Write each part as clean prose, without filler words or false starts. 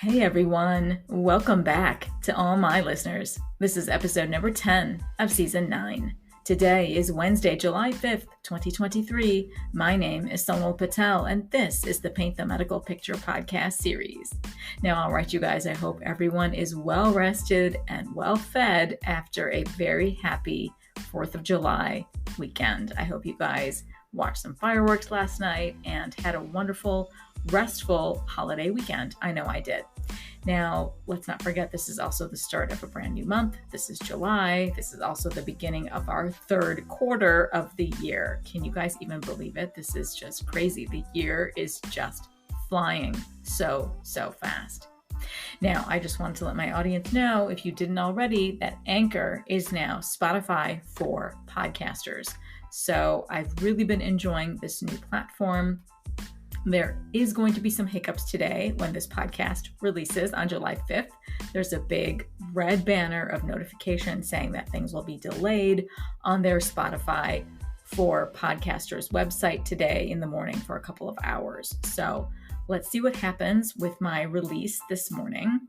Hey everyone, welcome back to all my listeners. This is episode number 10 of season 9. Today is Wednesday, July 5th, 2023. My name is Sonal Patel, and this is the Paint the Medical Picture podcast series. Now, all right, you guys, I hope everyone is well rested and well fed after a very happy 4th of July weekend. I hope you guys watched some fireworks last night and had a wonderful, restful holiday weekend. I know I did. Now, let's not forget, this is also the start of a brand new month. This is July. This is also the beginning of our third quarter of the year. Can you guys even believe it? This is just crazy. The year is just flying so fast. Now, I just wanted to let my audience know, if you didn't already, that Anchor is now Spotify for podcasters. So I've really been enjoying this new platform. There is going to be some hiccups today when this podcast releases on July 5th. There's a big red banner of notification saying that things will be delayed on their Spotify for podcasters website today in the morning for a couple of hours. So let's see what happens with my release this morning.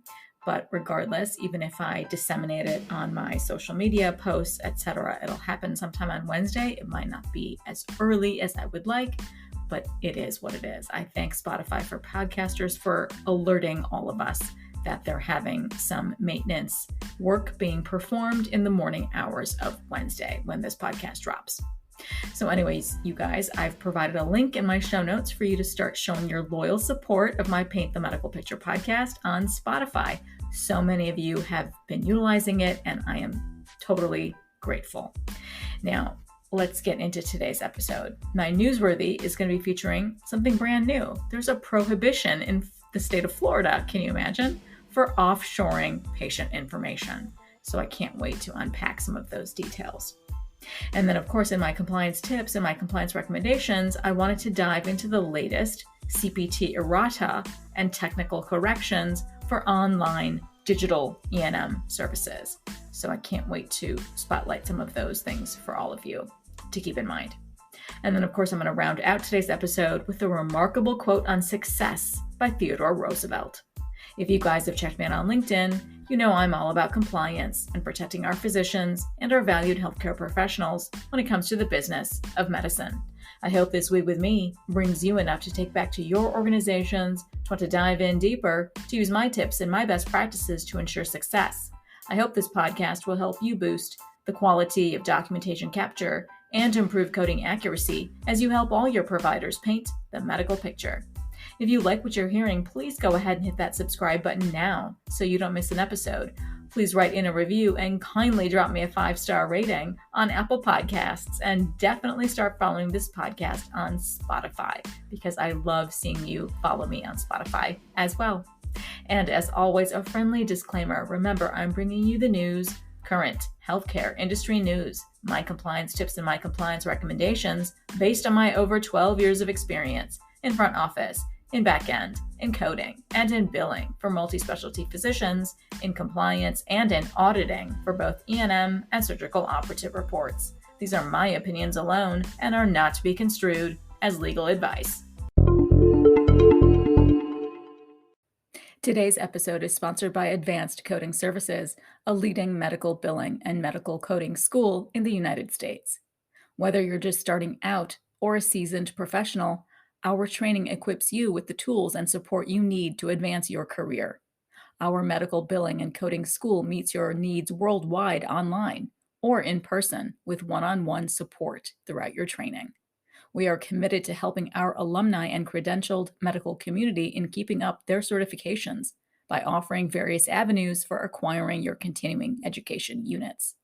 But regardless, even if I disseminate it on my social media posts, etc., it'll happen sometime on Wednesday. It might not be as early as I would like, but it is what it is. I thank Spotify for podcasters for alerting all of us that they're having some maintenance work being performed in the morning hours of Wednesday when this podcast drops. So anyways, you guys, I've provided a link in my show notes for you to start showing your loyal support of my Paint the Medical Picture podcast on Spotify. So many of you have been utilizing it, and I am totally grateful. Now, let's get into today's episode. My Newsworthy is going to be featuring something brand new. There's a prohibition in the state of Florida, can you imagine, for offshoring patient information. So I can't wait to unpack some of those details. And then, of course, in my compliance tips and my compliance recommendations, I wanted to dive into the latest CPT errata and technical corrections for online digital E&M services. So I can't wait to spotlight some of those things for all of you to keep in mind. And then, of course, I'm going to round out today's episode with a remarkable quote on success by Theodore Roosevelt. If you guys have checked me out on LinkedIn, you know I'm all about compliance and protecting our physicians and our valued healthcare professionals when it comes to the business of medicine. I hope this week with me brings you enough to take back to your organizations, to want to dive in deeper, to use my tips and my best practices to ensure success. I hope this podcast will help you boost the quality of documentation capture and improve coding accuracy as you help all your providers paint the medical picture. If you like what you're hearing, please go ahead and hit that subscribe button now so you don't miss an episode. Please write in a review and kindly drop me a 5-star rating on Apple Podcasts, and definitely start following this podcast on Spotify because I love seeing you follow me on Spotify as well. And as always, a friendly disclaimer. Remember, I'm bringing you the news, current healthcare industry news, my compliance tips and my compliance recommendations based on my over 12 years of experience in front office, in back end, in coding, and in billing for multi-specialty physicians, in compliance, and in auditing for both E&M and surgical operative reports. These are my opinions alone and are not to be construed as legal advice. Today's episode is sponsored by Advanced Coding Services, a leading medical billing and medical coding school in the United States. Whether you're just starting out or a seasoned professional, our training equips you with the tools and support you need to advance your career. Our medical billing and coding school meets your needs worldwide online or in person with one-on-one support throughout your training. We are committed to helping our alumni and credentialed medical community in keeping up their certifications by offering various avenues for acquiring your continuing education units.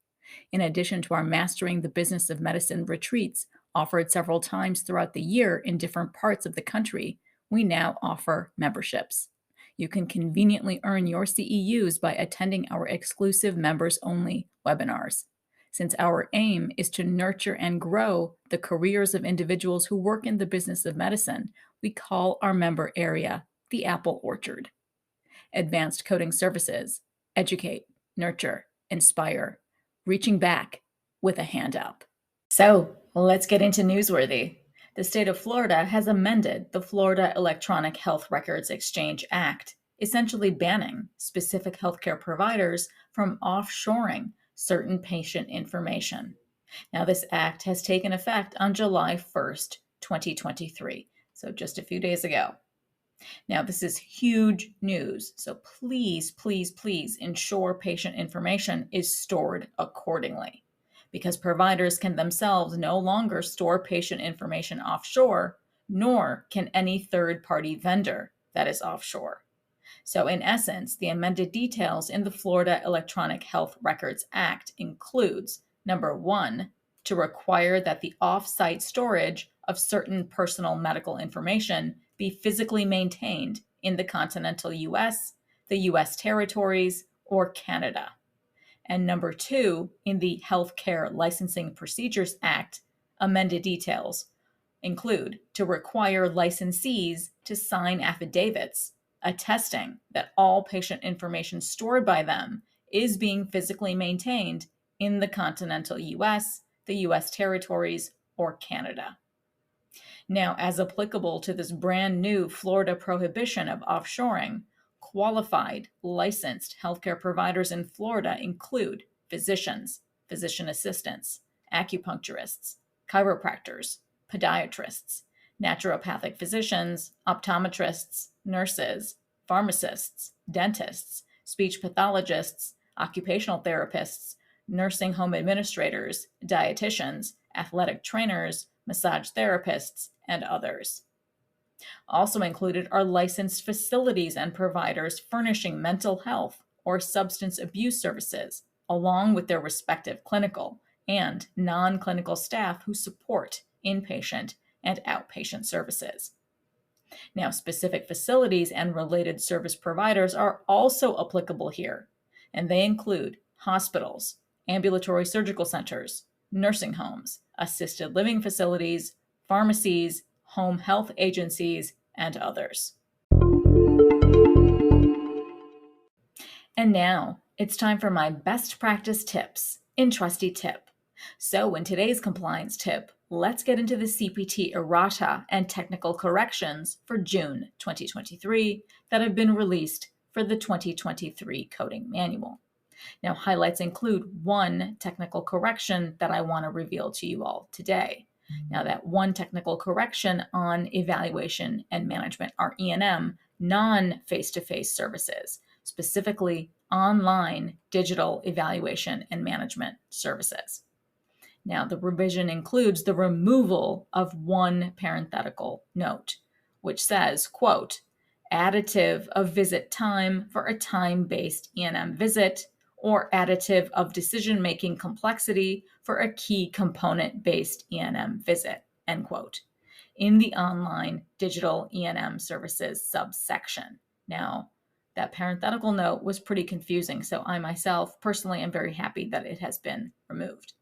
In addition to our Mastering the Business of Medicine retreats, offered several times throughout the year in different parts of the country, we now offer memberships. You can conveniently earn your CEUs by attending our exclusive members-only webinars. Since our aim is to nurture and grow the careers of individuals who work in the business of medicine, we call our member area the Apple Orchard. Advanced Coding Services, educate, nurture, inspire, reaching back with a hand up. So let's get into Newsworthy. The state of Florida has amended the Florida Electronic Health Records Exchange Act essentially banning specific healthcare providers from offshoring certain patient information. Now, this act has taken effect on July 1st, 2023, so just a few days ago. Now, this is huge news, so please, please, please ensure patient information is stored accordingly, because providers can themselves no longer store patient information offshore, nor can any third-party vendor that is offshore. So in essence, the amended details in the Florida Electronic Health Records Act includes, number one, to require that the off-site storage of certain personal medical information be physically maintained in the continental US, the US territories, or Canada. And number two, in the Healthcare Licensing Procedures Act, amended details include to require licensees to sign affidavits attesting that all patient information stored by them is being physically maintained in the continental US, the US territories, or Canada. Now, as applicable to this brand new Florida prohibition of offshoring, qualified, licensed healthcare providers in Florida include physicians, physician assistants, acupuncturists, chiropractors, podiatrists, naturopathic physicians, optometrists, nurses, pharmacists, dentists, speech pathologists, occupational therapists, nursing home administrators, dietitians, athletic trainers, massage therapists, and others. Also included are licensed facilities and providers furnishing mental health or substance abuse services, along with their respective clinical and non-clinical staff who support inpatient and outpatient services. Now, specific facilities and related service providers are also applicable here, and they include hospitals, ambulatory surgical centers, nursing homes, assisted living facilities, pharmacies, home health agencies, and others. And now it's time for my best practice tips in Trusty Tip. So in today's compliance tip, let's get into the CPT errata and technical corrections for June 2023 that have been released for the 2023 coding manual. Now, highlights include one technical correction that I want to reveal to you all today. Now, that one technical correction on evaluation and management are E&M non-face-to-face services, specifically online digital evaluation and management services. Now, the revision includes the removal of one parenthetical note, which says, quote, additive of visit time for a time-based E&M visit, or additive of decision-making complexity for a key component-based E&M visit, end quote, in the online digital E&M services subsection. Now, that parenthetical note was pretty confusing, so I myself personally am very happy that it has been removed.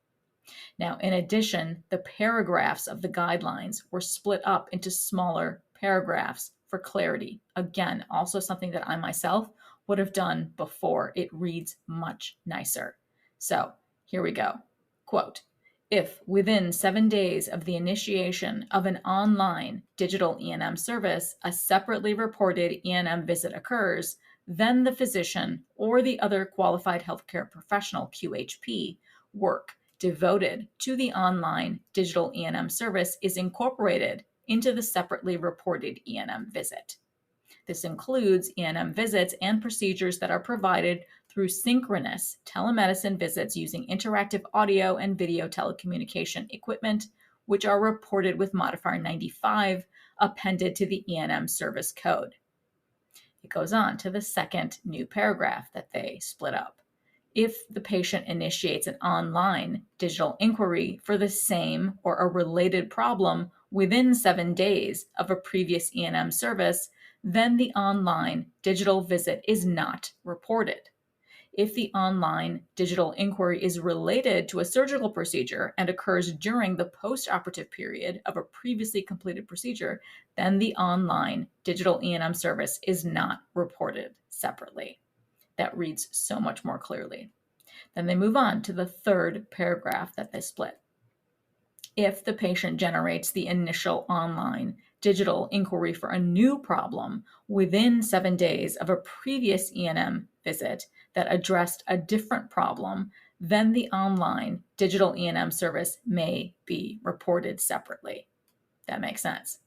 Now, in addition, the paragraphs of the guidelines were split up into smaller paragraphs for clarity. Again, also something that I myself would have done before. It reads much nicer. So here we go. Quote, if within 7 days of the initiation of an online digital E&M service, a separately reported E&M visit occurs, then the physician or the other qualified healthcare professional QHP work devoted to the online digital E&M service is incorporated into the separately reported E&M visit. This includes E&M visits and procedures that are provided through synchronous telemedicine visits using interactive audio and video telecommunication equipment, which are reported with modifier 95 appended to the E&M service code. It goes on to the second new paragraph that they split up. If the patient initiates an online digital inquiry for the same or a related problem within 7 days of a previous E&M service, then the online digital visit is not reported. If the online digital inquiry is related to a surgical procedure and occurs during the post-operative period of a previously completed procedure, then the online digital E&M service is not reported separately. That reads so much more clearly. Then they move on to the third paragraph that they split. if the patient generates the initial online digital inquiry for a new problem within 7 days of a previous E&M visit that addressed a different problem, then the online digital E&M service may be reported separately. That makes sense.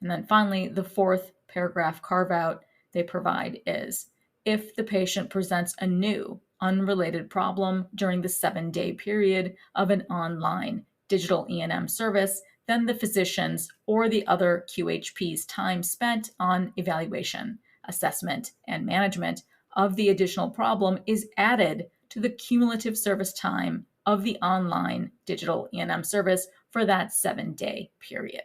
And then finally, the fourth paragraph carve-out they provide is, if the patient presents a new, unrelated problem during the 7-day period of an online digital E&M service, then the physician's or the other QHP's time spent on evaluation, assessment, and management of the additional problem is added to the cumulative service time of the online digital E&M service for that 7-day period.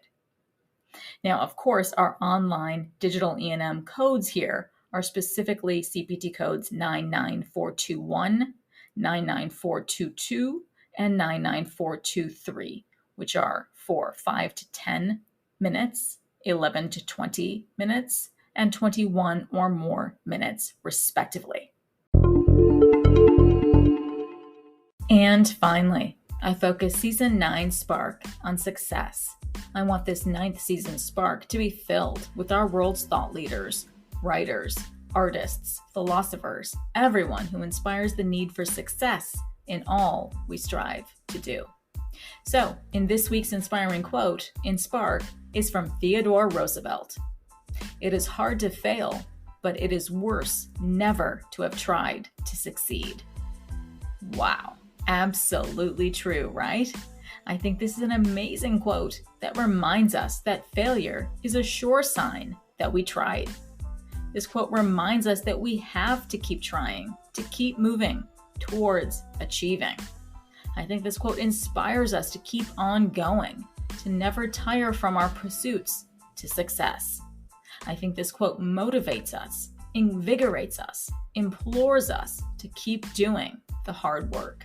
Now, of course, our online digital E&M codes here are specifically CPT codes 99421, 99422, and 99423, which are for 5 to 10 minutes, 11 to 20 minutes, and 21 or more minutes, respectively. And finally, I focus Season 9 Spark on success. I want this 9th season Spark to be filled with our world's thought leaders, writers, artists, philosophers, everyone who inspires the need for success in all we strive to do. So, in this week's inspiring quote in Spark is from Theodore Roosevelt. "It is hard to fail, but it is worse never to have tried to succeed." Wow, absolutely true, right? I think this is an amazing quote that reminds us that failure is a sure sign that we tried. This quote reminds us that we have to keep trying, to keep moving towards achieving. I think this quote inspires us to keep on going, to never tire from our pursuits to success. I think this quote motivates us, invigorates us, implores us to keep doing the hard work.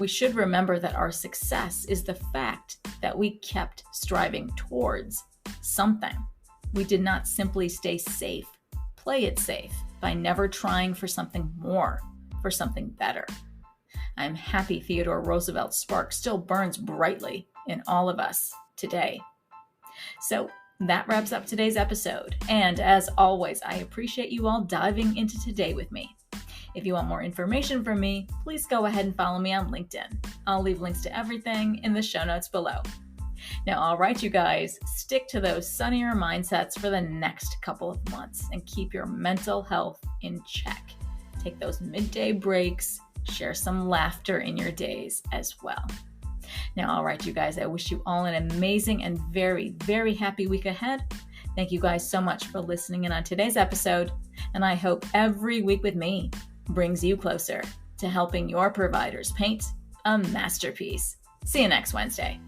We should remember that our success is the fact that we kept striving towards something. We did not simply stay safe, play it safe, by never trying for something more, for something better. I'm happy Theodore Roosevelt's spark still burns brightly in all of us today. So that wraps up today's episode. And as always, I appreciate you all diving into today with me. If you want more information from me, please go ahead and follow me on LinkedIn. I'll leave links to everything in the show notes below. Now, all right, you guys, stick to those sunnier mindsets for the next couple of months and keep your mental health in check. Take those midday breaks, share some laughter in your days as well. Now, all right, you guys, I wish you all an amazing and very, very happy week ahead. Thank you guys so much for listening in on today's episode, and I hope every week with me brings you closer to helping your providers paint a masterpiece. See you next Wednesday.